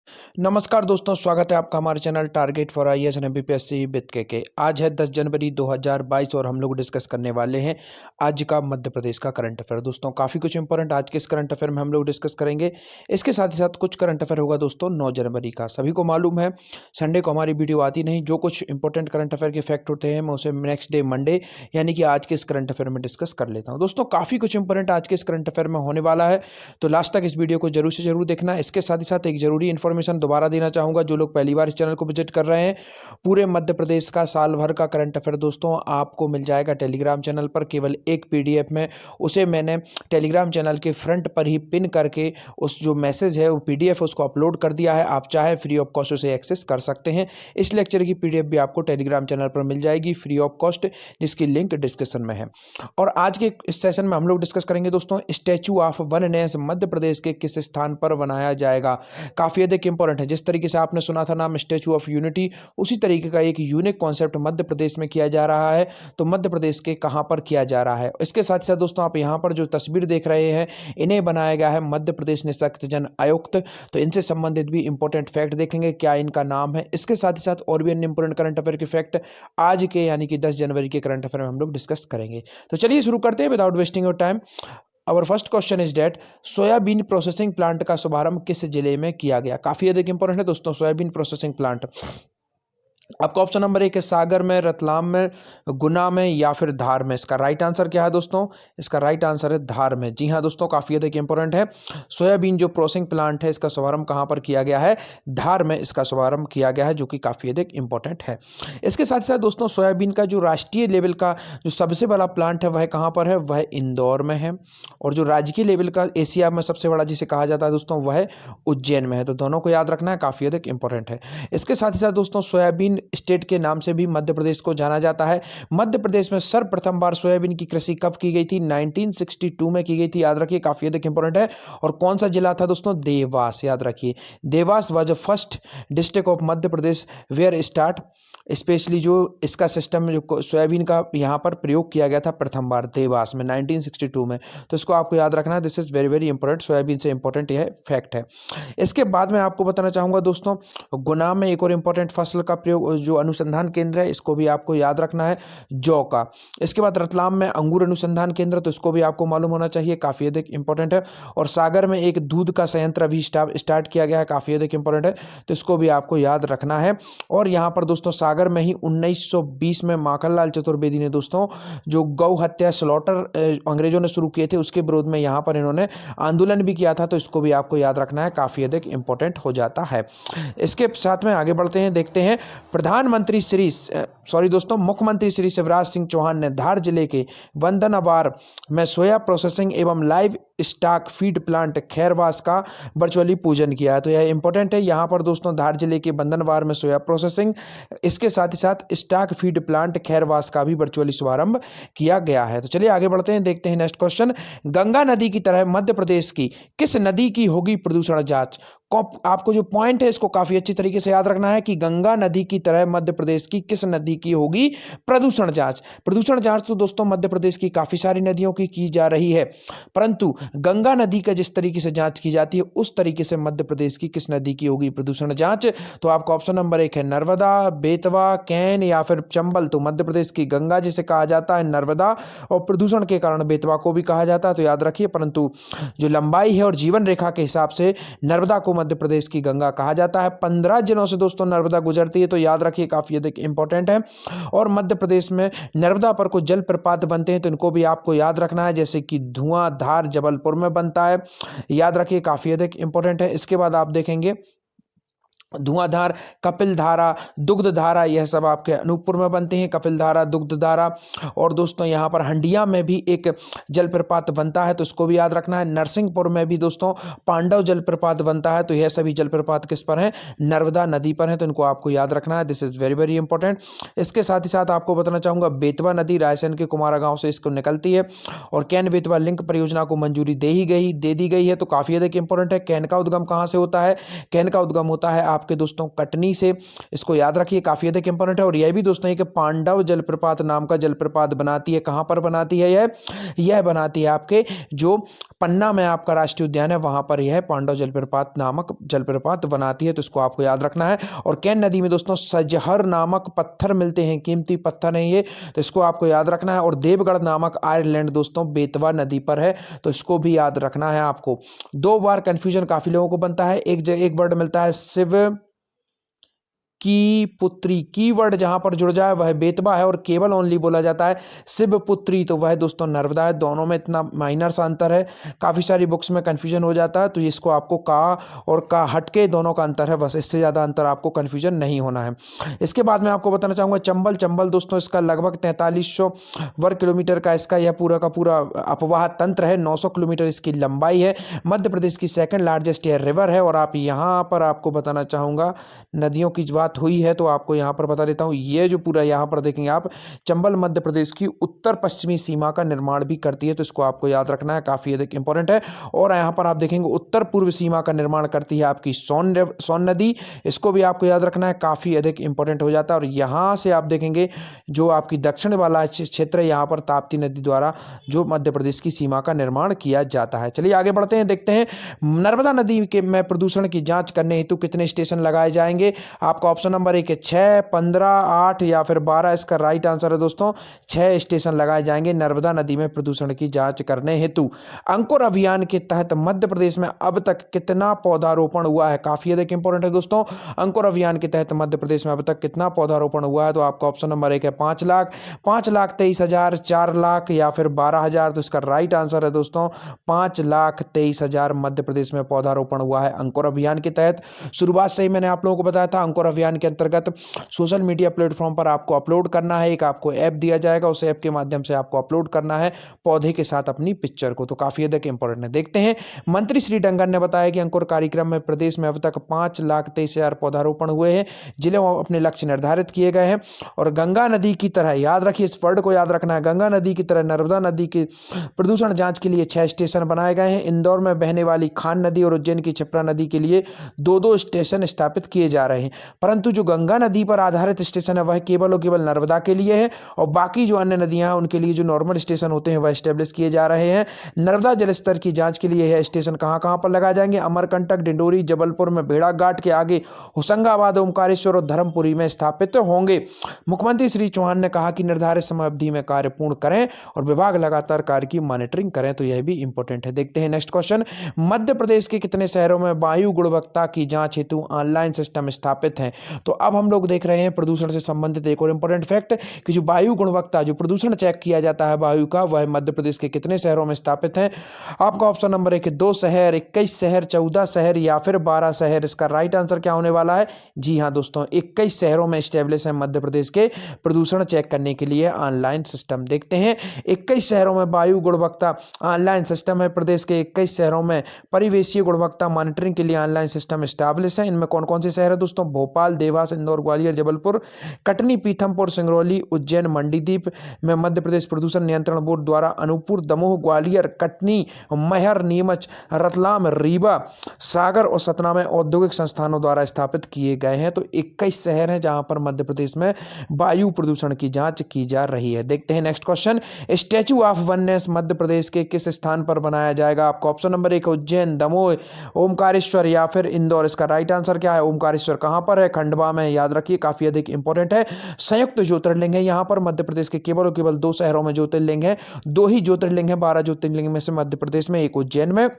नमस्कार दोस्तों, स्वागत है आपका हमारे channel target for IAS and MPSC with के। आज है 10 जनवरी 2022 और हम लोग डिस्कस करने वाले हैं आज का मध्य प्रदेश का करंट अफेयर। दोस्तों काफ़ी कुछ इंपॉर्टेंट आज के इस करंट अफेयर में हम लोग डिस्कस करेंगे। इसके साथ ही साथ कुछ करंट अफेयर होगा दोस्तों 9 जनवरी का। सभी को मालूम है संडे को हमारी वीडियो आती नहीं। जो कुछ इंपॉर्टेंट करंट अफेयर के फैक्ट होते हैं मैं उसे नेक्स्ट डे मंडे यानी कि आज के इस करंट अफेयर में डिस्कस कर लेता हूँ। दोस्तों काफ़ी कुछ इंपॉर्टेंट आज के इस करंट अफेयर में होने वाला है, तो लास्ट तक इस वीडियो को जरूर से जरूर देखना। इसके साथ ही साथ एक जरूरी इन्फॉर्मेशन दोबारा देना चाहूँगा, जो लोग पहली बार इस चैनल को विजिट कर रहे हैं, पूरे मध्य प्रदेश का साल भर का करंट अफेयर दोस्तों आपको मिल जाएगा टेलीग्राम चैनल पर केवल एक पीडीएफ में। उसे मैंने टेलीग्राम चैनल के फ्रंट पर ही पिन करके उस जो मैसेज है वो पीडीएफ उसको अपलोड कर दिया है। आप चाहे फ्री ऑफ कॉस्ट उसे एक्सेस कर सकते हैं। इस लेक्चर की पीडीएफ भी आपको टेलीग्राम चैनल पर मिल जाएगी फ्री ऑफ कॉस्ट, जिसकी लिंक डिस्क्रिप्शन में है। और आज के इस सेशन में हम लोग डिस्कस करेंगे दोस्तों statue of oneness Madhya Pradesh के किस स्थान पर बनाया जाएगा। काफ़ी अधिक इंपॉर्टेंट है। जिस तरीके से आपने सुना था नाम स्टैचू ऑफ यूनिटी, उसी तरीके का एक यूनिक कॉन्सेप्ट मध्य प्रदेश में किया जा रहा है। तो मध्य प्रदेश के कहां पर किया जा रहा है। इसके साथ ही साथ दोस्तों आप यहां पर जो तस्वीर देख रहे हैं, इन्हें बनाया गया है मध्य प्रदेश निःशक्तजन आयुक्त। तो इनसे संबंधित भी इंपॉर्टेंट फैक्ट देखेंगे, क्या इनका नाम है। इसके साथ ही साथ और भी अन्य इंपॉर्टेंट करंट अफेयर के फैक्ट आज के यानी कि 10 जनवरी के करंट अफेयर में हम लोग डिस्कस करेंगे। तो चलिए शुरू करते हैं without wasting your time. Our first question is that soybean processing plant का शुभारंभ किस जिले में किया गया। काफी अधिक इंपॉर्टेंट है दोस्तों सोयाबीन प्रोसेसिंग प्लांट। आपका ऑप्शन नंबर 1 है सागर में, रतलाम में, गुना में या फिर धार में। इसका राइट आंसर क्या है दोस्तों? इसका राइट आंसर है धार में। जी हाँ दोस्तों, काफ़ी अधिक इंपॉर्टेंट है। सोयाबीन जो प्रोसेसिंग प्लांट है इसका शुभारंभ कहाँ पर किया गया है? धार में इसका शुभारंभ किया गया है, जो कि काफ़ी अधिक इंपॉर्टेंट है। इसके साथ साथ दोस्तों सोयाबीन का जो राष्ट्रीय लेवल का जो सबसे बड़ा प्लांट है वह कहाँ पर है? वह इंदौर में है। और जो राजकीय लेवल का एशिया में सबसे बड़ा जिसे कहा जाता है दोस्तों वह उज्जैन में है। तो दोनों को याद रखना है, काफ़ी अधिक इंपॉर्टेंट है। इसके साथ ही साथ दोस्तों सोयाबीन स्टेट के नाम से भी मध्य प्रदेश को जाना जाता है। मध्य प्रदेश में सर्वप्रथम बार सोयाबीन की कृषि कब की गई थी? 1962 में की गई थी। याद रखिए, काफी अधिक इंपॉर्टेंट है। और कौन सा जिला था दोस्तों? देवास। याद रखिए, Dewas was first district of Madhya Pradesh where start specially जो इसका सिस्टम जो सोयाबीन का यहाँ पर प्रयोग किया गया था प्रथम बार देवास में 1962 में। तो इसको आपको याद रखना है। This is very very important. Soybean से इंपॉर्टेंट यह फैक्ट है। इसके बाद में आपको बताना चाहूंगा दोस्तों गुना में एक और इंपॉर्टेंट फसल का प्रयोग जो अनुसंधान केंद्र है, इसको भी आपको याद रखना है, जौ का। इसके बाद रतलाम में अंगूर अनुसंधान केंद्र, तो इसको भी आपको मालूम होना चाहिए, काफी अधिक इंपॉर्टेंट है। और सागर में एक दूध का संयंत्र अभी स्टार्ट किया गया है, काफी अधिक इंपॉर्टेंट है, तो इसको भी आपको याद रखना है। और यहाँ पर दोस्तों सागर में ही 1920 में माखनलाल चतुर्वेदी ने दोस्तों जो गौ हत्या स्लॉटर अंग्रेजों ने शुरू किए थे उसके विरोध में यहाँ पर इन्होंने आंदोलन भी किया था, तो इसको भी आपको याद रखना है, काफी अधिक इंपॉर्टेंट हो जाता है। इसके साथ में आगे बढ़ते हैं, देखते हैं मुख्यमंत्री श्री शिवराज सिंह चौहान ने धार जिले के वंदनावार में सोया प्रोसेसिंग एवं लाइव स्टॉक फीड प्लांट खैरवास का वर्चुअली पूजन किया है। तो यह इंपॉर्टेंट है। यहाँ पर दोस्तों धार जिले के वंदनवार में सोया प्रोसेसिंग, इसके साथ ही साथ स्टॉक फीड प्लांट खैरवास का भी वर्चुअली शुभारंभ किया गया है। तो चलिए आगे बढ़ते हैं, देखते हैं नेक्स्ट क्वेश्चन। गंगा नदी की तरह मध्य प्रदेश की किस नदी की होगी प्रदूषण जांच? आपको जो पॉइंट है इसको काफी अच्छी तरीके से याद रखना है कि गंगा नदी की तरह मध्य प्रदेश की किस नदी की होगी प्रदूषण जांच। प्रदूषण जांच तो दोस्तों मध्य प्रदेश की काफी सारी नदियों की जा रही है, परंतु गंगा नदी का जिस तरीके से जांच की जाती है उस तरीके से मध्य प्रदेश की किस नदी की होगी प्रदूषण जांच? तो आपका ऑप्शन नंबर 1 है नर्मदा, बेतवा, कैन या फिर चंबल। तो मध्य प्रदेश की गंगा जिसे कहा जाता है नर्मदा, और प्रदूषण के कारण बेतवा को भी कहा जाता है, तो याद रखिए। परंतु जो लंबाई है और जीवन रेखा के हिसाब से नर्मदा को मध्य प्रदेश की गंगा कहा जाता है। 15 जिलों से दोस्तों नर्मदा गुजरती है, तो याद रखिए, काफी अधिक इंपॉर्टेंट है। और मध्य प्रदेश में नर्मदा पर कुछ जलप्रपात बनते हैं, तो इनको भी आपको याद रखना है, जैसे कि धुआंधार जबलपुर में बनता है, याद रखिए, काफी अधिक इंपॉर्टेंट है। इसके बाद आप देखेंगे धुआंधार, कपिलधारा, दुग्धधारा, यह सब आपके अनूपपुर में बनते हैं, कपिलधारा, दुग्धधारा। और दोस्तों यहाँ पर हंडिया में भी एक जलप्रपात बनता है, तो इसको भी याद रखना है। नरसिंहपुर में भी दोस्तों पांडव जलप्रपात बनता है, तो यह सभी जलप्रपात किस पर है? नर्मदा नदी पर है, तो इनको आपको याद रखना है। This is very very important. इसके साथ ही साथ आपको बताना चाहूंगा बेतवा नदी रायसेन के कुमारा गांव से इसको निकलती है, और कैन बेतवा लिंक परियोजना को मंजूरी दे दी गई है, तो काफी अधिक इंपॉर्टेंट है। कैन का उद्गम कहाँ से होता है? कैन का उद्गम होता है आपके दोस्तों कटनी से, इसको याद रखिए, काफ़ी अधिक इंपॉर्टेंट है। और यह भी दोस्तों है कि पांडव जलप्रपात नाम का जलप्रपात बनाती है। कहाँ पर बनाती है यह बनाती है आपके जो पन्ना में आपका राष्ट्रीय उद्यान है, वहां पर यह पांडव जलप्रपात नामक जलप्रपात बनाती है, तो इसको आपको याद रखना है। और कैन नदी में दोस्तों सजहर नामक पत्थर मिलते हैं, कीमती पत्थर है ये, तो इसको आपको याद रखना है। और देवगढ़ नामक आयरलैंड दोस्तों बेतवा नदी पर है, तो इसको भी याद रखना है आपको। दो बार कंफ्यूजन काफी लोगों को बनता है, एक वर्ड मिलता है शिव की पुत्री, कीवर्ड जहां पर जुड़ जाए वह बेतवा है, और केवल ओनली बोला जाता है शिवपुत्री, तो वह दोस्तों नर्मदा है। दोनों में इतना माइनर सा अंतर है, काफ़ी सारी बुक्स में कन्फ्यूजन हो जाता है, तो इसको आपको का और का हटके दोनों का अंतर है, बस इससे ज़्यादा अंतर आपको कन्फ्यूजन नहीं होना है। इसके बाद मैं आपको बताना चाहूँगा चंबल। चंबल दोस्तों इसका लगभग 4300 वर्ग किलोमीटर का इसका यह पूरा का पूरा अपवाह तंत्र है, 900 किलोमीटर इसकी लंबाई है, मध्य प्रदेश की सेकंड लार्जेस्ट एयर रिवर है। और आप यहाँ पर आपको बताना चाहूँगा नदियों की बात हुई है तो आपको यहाँ पर बता देता हूँ, ये जो पूरा यहाँ पर देखेंगे आप, चंबल मध्य प्रदेश की उत्तर पश्चिमी सीमा का निर्माण भी करती है, तो इसको आपको याद रखना है, काफ़ी अधिक इंपॉर्टेंट है। और यहाँ पर आप देखेंगे उत्तर पूर्व सीमा का निर्माण करती है आपकी सोन नदी, इसको भी आपको याद रखना है, काफ़ी अधिक इंपॉर्टेंट हो जाता है। और यहाँ से आप देखेंगे जो आपकी दक्षिण वाला क्षेत्र है, यहाँ पर ताप्ती नदी द्वारा जो मध्य प्रदेश की सीमा का निर्माण किया जाता है। चलिए आगे बढ़ते हैं, देखते हैं नर्मदा नदी के में प्रदूषण की जांच करने हेतु कितने स्टेशन लगाए जाएंगे। आपका ऑप्शन नंबर 1 है 6, 15, 8 या फिर 12। इसका राइट आंसर है दोस्तों 6 स्टेशन लगाए जाएंगे नर्मदा नदी में प्रदूषण की जांच करने हेतु। अंकुर अभियान के तहत मध्य प्रदेश में अब तक कितना पौधारोपण हुआ है, काफी अधिक इंपॉर्टेंट है दोस्तों। अंकुर अभियान के तहत मध्य प्रदेश में अब तक कितना पौधारोपण हुआ है, तो आपका ऑप्शन नंबर 1 है 5 लाख, 5,23,000, 4 लाख या फिर 12,000। तो इसका राइट आंसर है दोस्तों 5,23,000 मध्य प्रदेश में पौधारोपण हुआ है अंकुर अभियान के तहत। शुरुआत से ही मैंने आप लोगों को बताया था, अंकुर अभियान के अंतर्गत सोशल मीडिया प्लेटफॉर्म पर आपको अपलोड करना है, एक आपको ऐप दिया जाएगा, उस ऐप के माध्यम से आपको अपलोड करना है पौधे के साथ अपनी पिक्चर को, तो काफी अधिक इंपॉर्टेंट है। देखते हैं, मंत्री श्री डंगर ने बताया कि अंकुर कार्यक्रम में प्रदेश में अब तक 5,23,000 पौधारोपण हुए हैं, जिले में अपने लक्ष्य निर्धारित किए गए हैं। और गंगा नदी की तरह, याद रखिए इस वर्ड को याद रखना है, गंगा नदी की तरह नर्मदा नदी की प्रदूषण जांच के लिए 6 स्टेशन बनाए गए हैं। इंदौर में बहने वाली खान नदी और उज्जैन की क्षिप्रा नदी के लिए 2-2 स्टेशन स्थापित किए जा रहे हैं, परंतु जो गंगा नदी पर आधारित स्टेशन है वह केवल और केवल नर्मदा के लिए है, और बाकी जो अन्य नदियां हैं उनके लिए जो नॉर्मल स्टेशन होते हैं वह स्टेब्लिश किए जा रहे हैं। नर्मदा जल स्तर की जांच के लिए यह स्टेशन कहां कहां पर लगाए जाएंगे, अमरकंटक, डिंडोरी, जबलपुर में भेड़ाघाट के आगे, होशंगाबाद, ओमकारेश्वर और धर्मपुरी में स्थापित होंगे। मुख्यमंत्री श्री चौहान ने कहा कि निर्धारित समय अवधि में कार्य पूर्ण करें और विभाग लगातार कार्य की मॉनिटरिंग करें, तो यह भी इंपॉर्टेंट है। देखते हैं नेक्स्ट क्वेश्चन, मध्य प्रदेश के कितने शहरों में वायु गुणवत्ता की जांच हेतु ऑनलाइन सिस्टम स्थापित है। तो अब हम लोग देख रहे हैं प्रदूषण से संबंधित एक और इंपॉर्टेंट फैक्ट कि जो वायु गुणवत्ता, जो प्रदूषण चेक किया जाता है वायु का, वह मध्य प्रदेश के कितने शहरों में स्थापित है। आपका ऑप्शन नंबर 1 2 शहर, 21 शहर, 14 शहर या फिर 12 शहर। इसका राइट आंसर क्या होने वाला है, जी हाँ दोस्तों 21 शहरों में स्टेब्लिश है मध्य प्रदेश के प्रदूषण चेक करने के लिए ऑनलाइन सिस्टम। देखते हैं 21 शहरों में वायु गुणवत्ता ऑनलाइन सिस्टम है, प्रदेश के 21 शहरों में परिवेशीय गुणवत्ता मॉनिटरिंग के लिए ऑनलाइन सिस्टम स्टैब्लिश है। इनमें कौन कौन से शहर है दोस्तों, भोपाल, देवास, इंदौर, ग्वालियर, जबलपुर, कटनी, पीथमपुर, सिंगरौली, उज्जैन, मंडीदीप में मध्य प्रदेश प्रदूषण नियंत्रण बोर्ड द्वारा अनूपपुर, दमोह, ग्वालियर, कटनी, मैहर, नीमच, रतलाम, रीवा, सागर और सतना में औद्योगिक संस्थानों द्वारा स्थापित किए गए हैं। तो 21 शहर हैं जहां पर मध्य प्रदेश में वायु प्रदूषण की जांच की जा रही है। देखते हैं next question, statue of oneness Madhya Pradesh के किस स्थान पर बनाया जाएगा। आपका ऑप्शन नंबर 1 उज्जैन, दमोह, ओमकारेश्वर या फिर इंदौर। इसका राइट आंसर क्या है, ओमकारेश्वर कहां पर है, खंडवा में, याद रखिए काफी अधिक इंपॉर्टेंट है। संयुक्त ज्योतिर्लिंग है यहां पर मध्य प्रदेश के केवल और केवल 2 शहरों में ज्योतिर्लिंग है, 2 ही ज्योतिर्लिंग है 12 ज्योतिर्लिंग में से मध्य प्रदेश में, एक उज्जैन में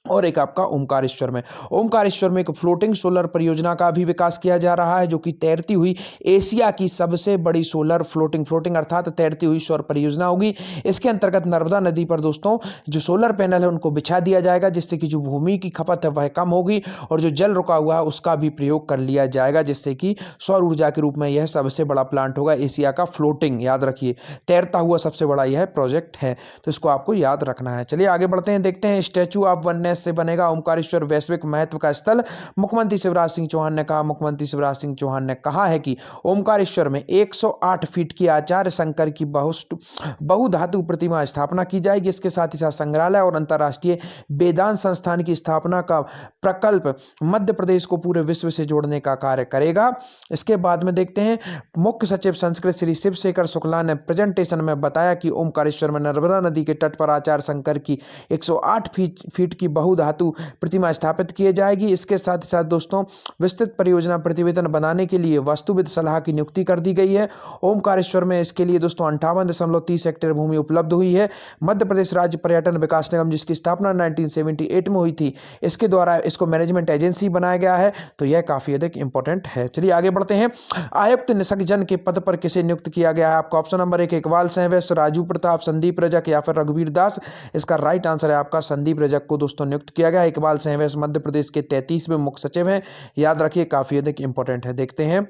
और एक आपका ओमकारेश्वर में। ओमकारेश्वर में एक फ्लोटिंग सोलर परियोजना का भी विकास किया जा रहा है, जो कि तैरती हुई एशिया की सबसे बड़ी सोलर फ्लोटिंग अर्थात तैरती हुई सौर परियोजना होगी। इसके अंतर्गत नर्मदा नदी पर दोस्तों जो सोलर पैनल है उनको बिछा दिया जाएगा, जिससे कि जो भूमि की खपत है वह कम होगी और जो जल रुका हुआ है उसका भी प्रयोग कर लिया जाएगा, जिससे कि सौर ऊर्जा के रूप में यह सबसे बड़ा प्लांट होगा एशिया का, फ्लोटिंग, याद रखिए तैरता हुआ सबसे बड़ा यह प्रोजेक्ट है, तो इसको आपको याद रखना है। चलिए आगे बढ़ते हैं, देखते हैं स्टैच्यू ऑफ वननेस से बनेगा ओमकारेश्वर वैश्विक महत्व का स्थल, मुख्यमंत्री शिवराज सिंह चौहान ने कहा। मुख्यमंत्री शिवराज सिंह चौहान ने कहा है कि ओमकारेश्वर में 108 फीट की आचार्य शंकर की बहुधातु प्रतिमा स्थापना की जाएगी। इसके साथ ही साथ संग्रहालय और अंतर्राष्ट्रीय वेदांत संस्थान की स्थापना का प्रकल्प मध्य प्रदेश को पूरे विश्व से जोड़ने का कार्य करेगा। इसके बाद में देखते हैं, मुख्य सचिव संस्कृत श्री शिवशेखर शुक्ला ने प्रेजेंटेशन में बताया कि ओमकारेश्वर में नर्मदा नदी के तट पर आचार्य शंकर की 108 फीट की बहुधातु प्रतिमा स्थापित की जाएगी। इसके साथ ही साथ दोस्तों, विस्तृत परियोजना प्रतिवेदन बनाने के लिए वास्तुविद सलाह की नियुक्ति कर दी गई है। ओमकारेश्वर में इसके लिए दोस्तों 58.30 हेक्टेयर भूमि उपलब्ध हुई है। मध्य प्रदेश राज्य पर्यटन विकास निगम, जिसकी स्थापना 1978 में हुई थी, इसके द्वारा इसको मैनेजमेंट एजेंसी बनाया गया है। तो यह काफी अधिक इंपॉर्टेंट है। चलिए आगे बढ़ते हैं। आयुक्त निसर्गजन के पद पर किसे नियुक्त किया गया है? आपका ऑप्शन नंबर 1 इकबाल सहवैस, राजू प्रताप, संदीप रजक या फिर रघुवीर दास। इसका राइट आंसर है आपका संदीप रजक को दोस्तों नियुक्त किया गया है। इकबाल सहवैस मध्य प्रदेश के 33वें मुख्य सचिव हैं। याद रखिए, काफी अधिक इंपॉर्टेंट है। देखते हैं,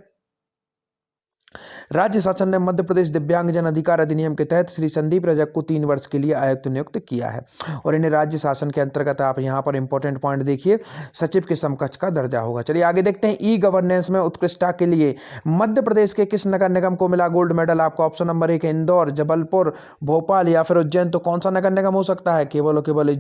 राज्य शासन ने मध्य प्रदेश दिव्यांगजन अधिकार अधिनियम के तहत श्री संदीप रजक को 3 वर्ष के लिए आयुक्त नियुक्त किया है और इन्हें राज्य शासन के अंतर्गत, आप यहां पर इंपॉर्टेंट पॉइंट देखिए, सचिव के समकक्ष का दर्जा होगा। चलिए आगे देखते हैं, ई गवर्नेंस में उत्कृष्टता के लिए मध्य प्रदेश के किस नगर निगम को मिला गोल्ड मेडल? आपका ऑप्शन नंबर 1 इंदौर, जबलपुर, भोपाल या फिर उज्जैन। तो कौन सा नगर निगम हो सकता है? केवल और केवल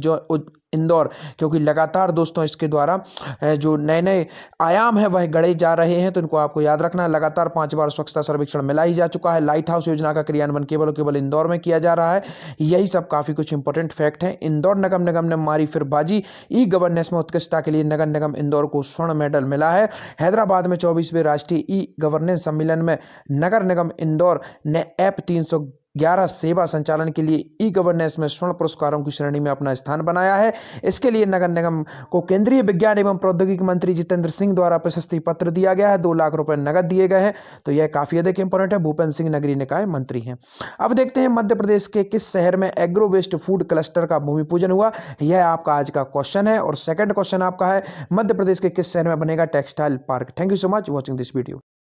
इंदौर, क्योंकि लगातार दोस्तों इसके द्वारा जो नए नए आयाम है वह गढ़े जा रहे हैं। तो इनको आपको याद रखना है। लगातार 5 बार स्वच्छता सर्वेक्षण मिला ही जा चुका है। लाइट हाउस योजना का क्रियान्वयन केवल और केवल इंदौर में किया जा रहा है। यही सब काफी कुछ इंपॉर्टेंट फैक्ट है। इंदौर नगर निगम ने मारी फिर बाजी, ई गवर्नेंस में उत्कृष्टता के लिए नगर निगम इंदौर को स्वर्ण मेडल मिला है। हैदराबाद में 24वें राष्ट्रीय ई गवर्नेंस सम्मेलन में नगर निगम इंदौर ने ऐप 311 सेवा संचालन के लिए ई गवर्नेंस में स्वर्ण पुरस्कारों की श्रेणी में अपना स्थान बनाया है। इसके लिए नगर निगम को केंद्रीय विज्ञान एवं प्रौद्योगिकी मंत्री जितेंद्र सिंह द्वारा प्रशस्ति पत्र दिया गया है। 2 लाख रुपए नगद दिए गए हैं। तो यह काफी अधिक इंपॉर्टेंट है। भूपेंद्र सिंह नगरीय निकाय मंत्री हैं। अब देखते हैं, मध्य प्रदेश के किस शहर में एग्रो वेस्ट फूड क्लस्टर का भूमि पूजन हुआ? यह आपका आज का क्वेश्चन है। और सेकंड क्वेश्चन आपका है, मध्य प्रदेश के किस शहर में बनेगा textile park? Thank you so much watching this video.